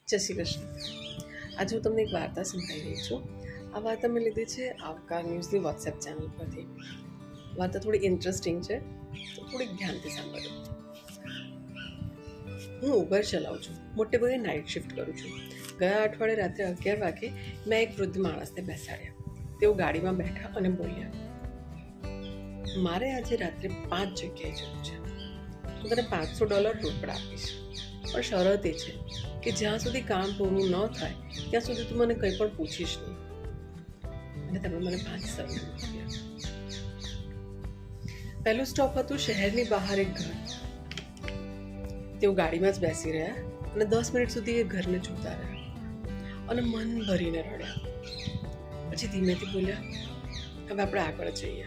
જય શ્રી કૃષ્ણ. આજે હું તમને એક વાર્તા સંભળાવી રહી છું. આ વાર્તા મેં લીધી છે આવકાર ન્યૂઝની વોટ્સએપ ચેનલ પરથી. વાર્તા થોડી ઇન્ટરેસ્ટિંગ છે, તો થોડીક ધ્યાનથી સાંભળો. હું ઉબર ચલાવું છું, મોટે ભાગે નાઇટ શિફ્ટ કરું છું. ગયા અઠવાડિયે રાત્રે 11 વાગે મેં એક વૃદ્ધ માણસને બેસાડ્યા. તેઓ ગાડીમાં બેઠા અને બોલ્યા, મારે આજે રાત્રે 5 જગ્યાએ જવું છે. હું તને $500 રોકડા આપીશ, પણ શરત એ છે કે જ્યાં સુધી કામ પૂરું ન થાય ત્યાં સુધી તું મને કંઈ પણ પૂછીશ નહીં. અને તમે મને 5 સવાલ પૂછ્યા. પહેલું સ્ટોપ હતું શહેરની બહાર એક ઘર. તેઓ ગાડીમાં જ બેસી રહ્યા અને 10 મિનિટ સુધી એ ઘરને જોતા રહ્યા અને મન ભરીને રડ્યા. પછી ધીમેથી બોલ્યા, હવે આપણે આગળ જઈએ.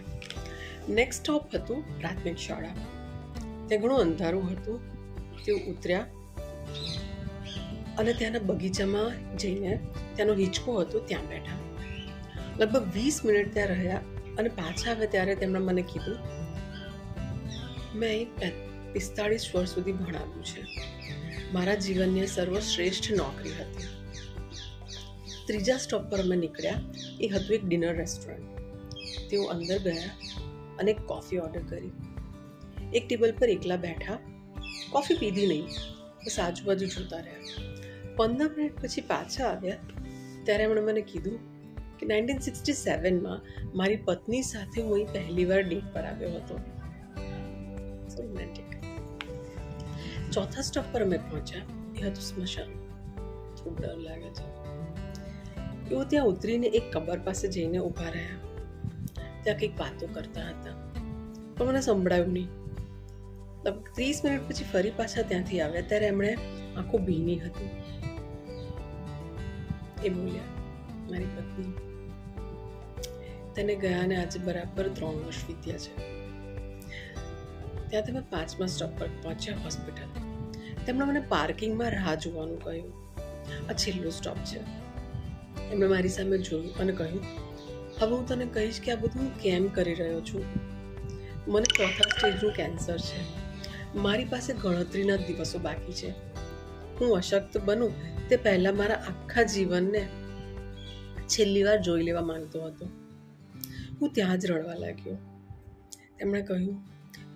નેક્સ્ટ સ્ટોપ હતું પ્રાથમિક શાળા. ત્યાં ઘણું અંધારું હતું. તેઓ ઉતર્યા અને ત્યાંના બગીચામાં જઈને ત્યાંનો હિંચકો હતો ત્યાં બેઠા. લગભગ 20 મિનિટ ત્યાં રહ્યા અને પાછા આવે ત્યારે તેમણે મને કીધું, મેં અહીં 45 વર્ષ સુધી ભણાવ્યું છે. મારા જીવનની સર્વશ્રેષ્ઠ નોકરી હતી. ત્રીજા સ્ટોપ પર અમે નીકળ્યા. એ હતું એક ડિનર રેસ્ટોરન્ટ. તેઓ અંદર ગયા અને એક કોફી ઓર્ડર કરી. એક ટેબલ પર એકલા બેઠા, કોફી પીધી નહીં, બસ આજુબાજુ જોતા રહ્યા. 15 મિનિટ પછી પાછા આવ્યા ત્યારે એમણે મને કીધું કે 1967માં મારી પત્ની સાથે હું અહીં પહેલી વાર ડેટ પર આવ્યો હતો. રોમેન્ટિક. ચોથા સ્ટોપ પર અમે પહોંચ્યા. એ હતું સ્મશાન. ખૂબ ડર લાગે છે. એઓ ત્યાં ઉતરીને એક કબર પાસે જઈને ઊભા રહ્યા. ત્યાં કંઈક વાતો કરતા હતા, પણ મને સંભળાયું નહીં. લગભગ 30 મિનિટ પછી ફરી પાછા ત્યાંથી આવ્યા ત્યારે એમણે આંખો ભીની હતી. એ બોલ્યા, મારી પત્ની, તેને ગયાને આજે બરાબર 3 વર્ષ વીત્યા છે. ત્યાં તમે 5મા સ્ટોપ પર પહોંચ્યા, હોસ્પિટલ. તેમણે મને પાર્કિંગમાં રાહ જોવાનું કહ્યું. આ છેલ્લો સ્ટોપ છે. એમણે મારી સામે જોયું અને કહ્યું, હવે હું તને કહીશ કે આ બધું હું કેમ કરી રહ્યો છું. મને 4થા સ્ટેજનું કેન્સર છે. મારી પાસે ગણતરીના દિવસો બાકી છે. હું અશક્ત બનું તે પહેલાં મારા આખા જીવનને છેલ્લી વાર જોઈ લેવા માંગતો હતો. હું ત્યાં જ રડવા લાગ્યો. તેમણે કહ્યું,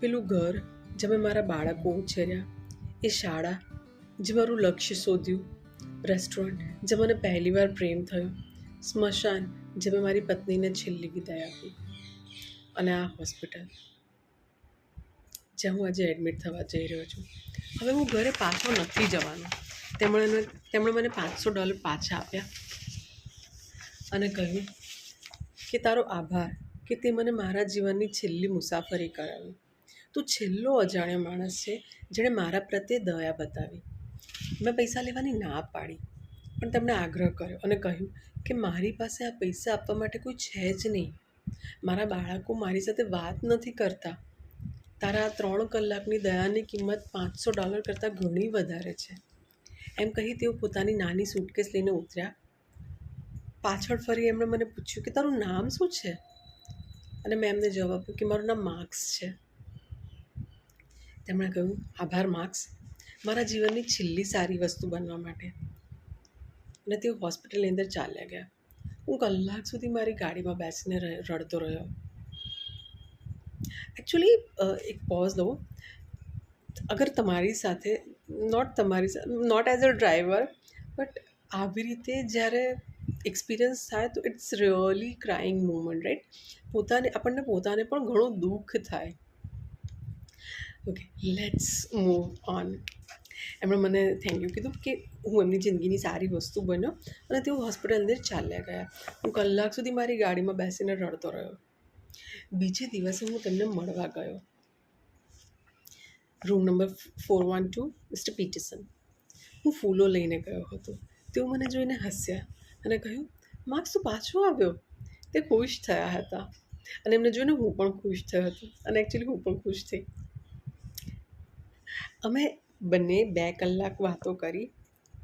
પેલું ઘર જે મેં મારા બાળકો ઉછેર્યા, એ શાળા જે મારું લક્ષ્ય શોધ્યું, રેસ્ટોરન્ટ જે મને પહેલી વાર પ્રેમ થયો, સ્મશાન જે મેં મારી પત્નીને છેલ્લી વિદાય આપી, અને આ હોસ્પિટલ જ્યાં હું આજે એડમિટ થવા જઈ રહ્યો છું. હવે હું ઘરે પાછો નથી જવાનો. તેમણે મને $500 પાછા આપ્યા અને કહ્યું કે તારો આભાર કે તે મને મારા જીવનની છેલ્લી મુસાફરી કરાવી. તું છેલ્લો અજાણ્યો માણસ છે જેણે મારા પ્રત્યે દયા બતાવી. મેં પૈસા લેવાની ના પાડી, પણ તેમણે આગ્રહ કર્યો અને કહ્યું કે મારી પાસે આ પૈસા આપવા માટે કોઈ છે જ નહીં. મારા બાળકો મારી સાથે વાત નથી કરતા. તારા 3 કલાકની દયાની કિંમત $500 કરતાં ઘણી વધારે છે. એમ કહી તેઓ પોતાની નાની સૂટકેસ લઈને ઉતર્યા. પાછળ ફરી એમણે મને પૂછ્યું કે તારું નામ શું છે? અને મેં એમને જવાબ આપ્યો કે મારું નામ માર્ક્સ છે. તેમણે કહ્યું, આભાર માર્ક્સ, મારા જીવનની છેલ્લી સારી વસ્તુ બનવા માટે. અને તેઓ હોસ્પિટલની અંદર ચાલ્યા ગયા. હું કલાક સુધી મારી ગાડીમાં બેસીને રડતો રહ્યો. એકચ્યુઅલી એક પોઝ લો. અગર તમારી સાથે not as a driver, but આવી રીતે જ્યારે એક્સપિરિયન્સ થાય તો it's really crying moment, right? આપણને પોતાને પણ ઘણું દુઃખ થાય. Okay, let's move on. એમણે મને થેન્ક યુ કીધું કે હું એમની જિંદગીની સારી વસ્તુ બન્યો અને તેઓ હોસ્પિટલ અંદર ચાલ્યા ગયા. હું કલાક સુધી મારી ગાડીમાં બેસીને રડતો રહ્યો. બીજે દિવસે હું તેમને મળવા ગયો. Room number 412, mister Pietersen. હું ફૂલો લઈને ગયો હતો. તેઓ મને જોઈને હસ્યા અને કહ્યું, માર્ક્સ તું પાછો આવ્યો. તે ખુશ થયા હતા અને એમને જોઈને હું પણ ખુશ થયો હતો અને એકચ્યુઅલી હું પણ ખુશ થઈ. અમે બંને 2 કલાક વાતો કરી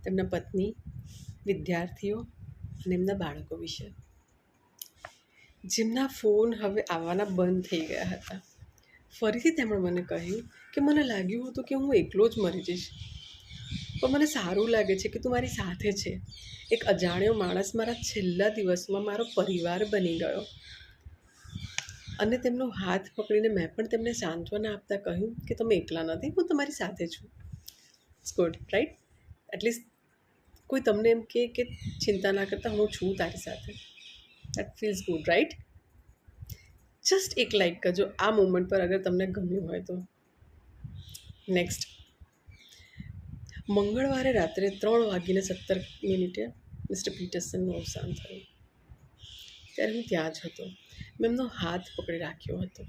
તેમના પત્ની, વિદ્યાર્થીઓ અને એમના બાળકો વિશે, જેમના ફોન હવે આવવાના બંધ થઈ ગયા હતા. ફરીથી તેમણે મને કહ્યું કે મને લાગ્યું હતું કે હું એકલો જ મરી જઈશ. પણ મને સારું લાગે છે કે તું મારી સાથે છે. એક અજાણ્યો માણસ મારા છેલ્લા દિવસમાં મારો પરિવાર બની ગયો. અને તેમનો હાથ પકડીને મેં પણ તેમને સાંત્વના આપતા કહ્યું કે તમે એકલા નથી, હું તમારી સાથે છું. It's good, right? એટલીસ્ટ કોઈ તમને એમ કે ચિંતા ના કરતા હું છું તારી સાથે. That feels good, right? Just એક લાઈક કરજો આ મોમેન્ટ પર અગર તમને ગમ્યું હોય તો. નેક્સ્ટ, મંગળવારે રાત્રે 3:17 મિસ્ટર પીટરસનનું અવસાન થયું. ત્યારે હું ત્યાં જ હતો. મેં એમનો હાથ પકડી રાખ્યો હતો.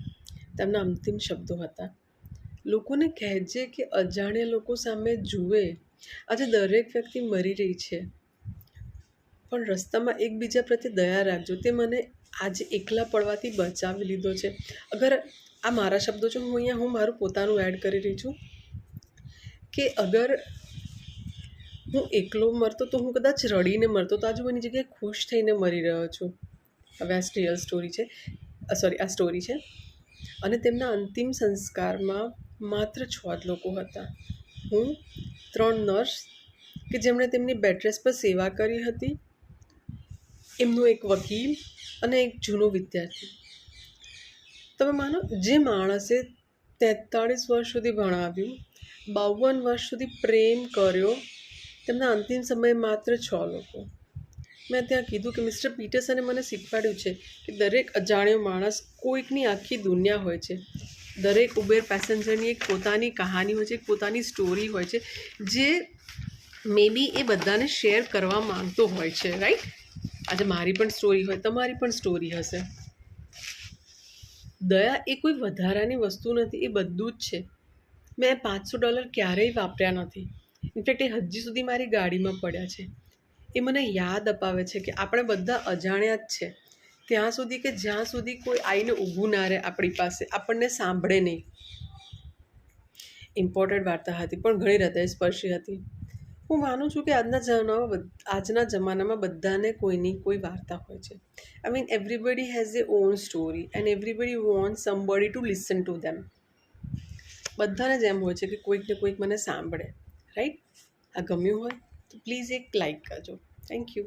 તેમના અંતિમ શબ્દો હતા, લોકોને કહેજે કે અજાણ્યા લોકો સામે જુએ. આજે દરેક વ્યક્તિ મરી રહી છે, પણ રસ્તામાં એકબીજા પ્રત્યે દયા રાખજો. તે મને આજે એકલા પડવાથી બચાવી લીધો છે. અગર આ મારા શબ્દો છે, હું મારું પોતાનું એડ કરી રહી છું કે અગર હું એકલો મરતો તો હું કદાચ રડીને મરતો, તો આજે હું એની જગ્યાએ ખુશ થઈને મરી રહ્યો છું. હવે આ રિયલ સ્ટોરી છે, આ સ્ટોરી છે. અને તેમના અંતિમ સંસ્કારમાં માત્ર 6 જ લોકો હતા. હું, 3 નર્સ કે જેમણે તેમની બેડરેસ્ટ પર સેવા કરી હતી, એમનો એક વકીલ અને એક જૂનો વિદ્યાર્થી. તમે માનો, જે માણસે 43 વર્ષ સુધી ભણાવ્યું, 52 વર્ષ સુધી પ્રેમ કર્યો, તેમના અંતિમ સમયે માત્ર 6 લોકો. મેં ત્યાં કીધું કે મિસ્ટર પીટરસને મને શીખવાડ્યું છે કે દરેક અજાણ્યો માણસ કોઈકની આખી દુનિયા હોય છે. દરેક ઉબેર પેસેન્જરની એક પોતાની કહાની હોય છે, એક પોતાની સ્ટોરી હોય છે, જે મે બી એ બધાને શેર કરવા માંગતો હોય છે, રાઈટ? આજે મારી પણ સ્ટોરી હોય, તમારી પણ સ્ટોરી હશે. દયા એ કોઈ વધારાની વસ્તુ નથી, એ બધું જ છે. મેં $500 ક્યારેય વાપર્યા નથી. ઇનફેક્ટ એ હજી સુધી મારી ગાડીમાં પડ્યા છે. એ મને યાદ અપાવે છે કે આપણે બધા અજાણ્યા જ છે ત્યાં સુધી કે જ્યાં સુધી કોઈ આવીને ઊભું ના રહે આપણી પાસે, આપણને સાંભળે નહીં. ઇમ્પોર્ટન્ટ વાર્તા હતી, પણ ઘણી હૃદયસ્પર્શી હતી. હું માનું છું કે આજના જમાનામાં બધાને કોઈની કોઈ વાર્તા હોય છે. I mean everybody has a on story and everybody want somebody to listen to them. બધાને જ એમ હોય છે કે કોઈક ને કોઈક મને સાંભળે, રાઈટ? આ ગમ્યું હોય તો પ્લીઝ એક લાઈક કરજો. Thank you.